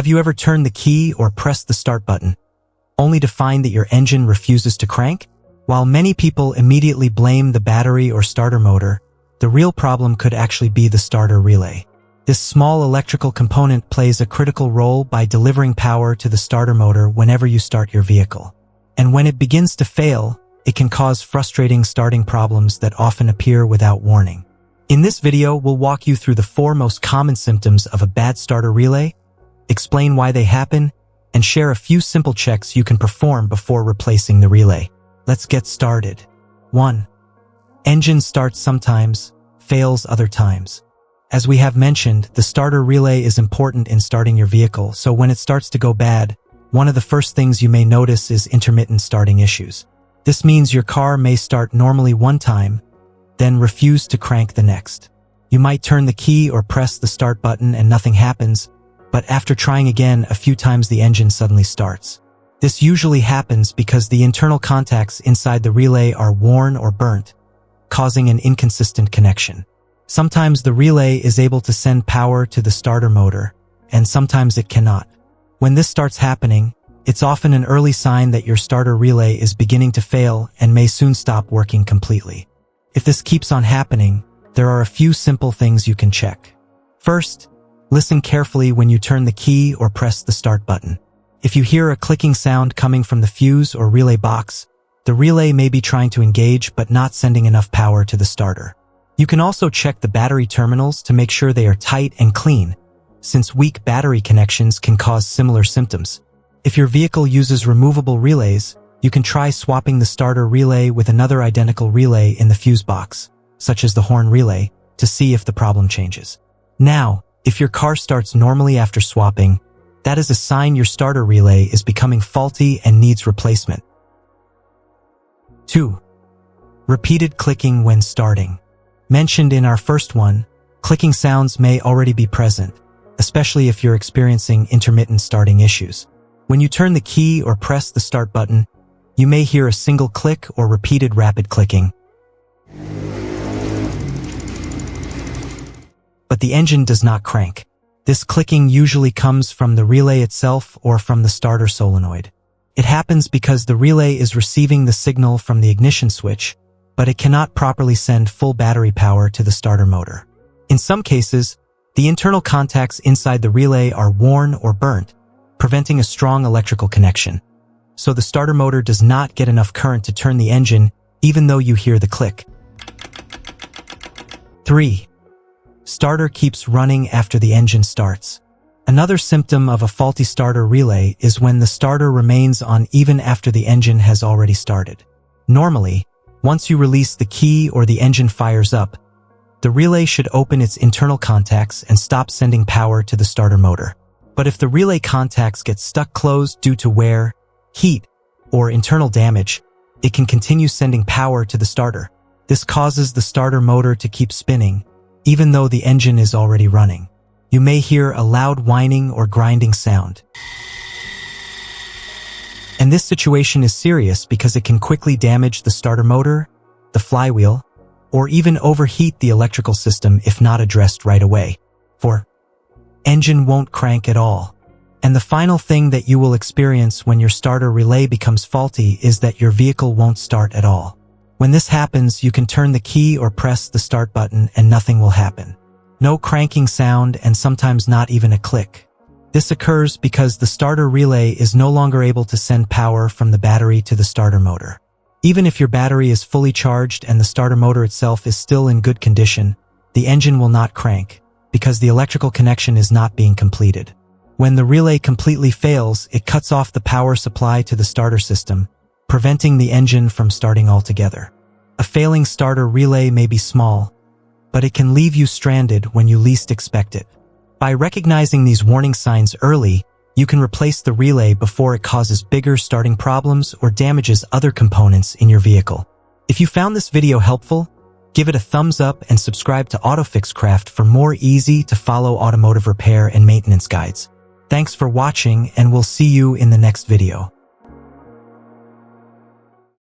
you ever turned the key or pressed the start button, only to find that your engine refuses to crank? While many people immediately blame the battery or starter motor, the real problem could actually be the starter relay. This small electrical component plays a critical role by delivering power to the starter motor whenever you start your vehicle. And when it begins to fail, it can cause frustrating starting problems that often appear without warning. In this video, we'll walk you through the 4 most common symptoms of a bad starter relay, explain why they happen, and share a few simple checks you can perform before replacing the relay. Let's get started. 1. Engine starts sometimes, fails other times. As we have mentioned, the starter relay is important in starting your vehicle, so when it starts to go bad, one of the first things you may notice is intermittent starting issues. This means your car may start normally one time, then refuse to crank the next. You might turn the key or press the start button and nothing happens, but after trying again a few times the engine suddenly starts. This usually happens because the internal contacts inside the relay are worn or burnt, causing an inconsistent connection. Sometimes the relay is able to send power to the starter motor, and sometimes it cannot. When this starts happening, it's often an early sign that your starter relay is beginning to fail and may soon stop working completely. If this keeps on happening, there are a few simple things you can check. First, listen carefully when you turn the key or press the start button. If you hear a clicking sound coming from the fuse or relay box, the relay may be trying to engage but not sending enough power to the starter. You can also check the battery terminals to make sure they are tight and clean, since weak battery connections can cause similar symptoms. If your vehicle uses removable relays, you can try swapping the starter relay with another identical relay in the fuse box, such as the horn relay, to see if the problem changes. Now, if your car starts normally after swapping, that is a sign your starter relay is becoming faulty and needs replacement. 2. Repeated clicking when starting. Mentioned in our first one, clicking sounds may already be present, especially if you're experiencing intermittent starting issues. When you turn the key or press the start button, you may hear a single click or repeated rapid clicking. But the engine does not crank. This clicking usually comes from the relay itself or from the starter solenoid. It happens because the relay is receiving the signal from the ignition switch, but it cannot properly send full battery power to the starter motor. In some cases, the internal contacts inside the relay are worn or burnt, preventing a strong electrical connection. So the starter motor does not get enough current to turn the engine, even though you hear the click. 3. Starter keeps running after the engine starts. Another symptom of a faulty starter relay is when the starter remains on even after the engine has already started. Normally, once you release the key or the engine fires up, the relay should open its internal contacts and stop sending power to the starter motor. But if the relay contacts get stuck closed due to wear, heat, or internal damage, it can continue sending power to the starter. This causes the starter motor to keep spinning, even though the engine is already running. You may hear a loud whining or grinding sound. And this situation is serious because it can quickly damage the starter motor, the flywheel, or even overheat the electrical system if not addressed right away. 4. Engine won't crank at all. And the final thing that you will experience when your starter relay becomes faulty is that your vehicle won't start at all. When this happens, you can turn the key or press the start button and nothing will happen. No cranking sound and sometimes not even a click. This occurs because the starter relay is no longer able to send power from the battery to the starter motor. Even if your battery is fully charged and the starter motor itself is still in good condition, the engine will not crank because the electrical connection is not being completed. When the relay completely fails, it cuts off the power supply to the starter system, preventing the engine from starting altogether. A failing starter relay may be small, but it can leave you stranded when you least expect it. By recognizing these warning signs early, you can replace the relay before it causes bigger starting problems or damages other components in your vehicle. If you found this video helpful, give it a thumbs up and subscribe to AutoFixCraft for more easy-to-follow automotive repair and maintenance guides. Thanks for watching, and we'll see you in the next video.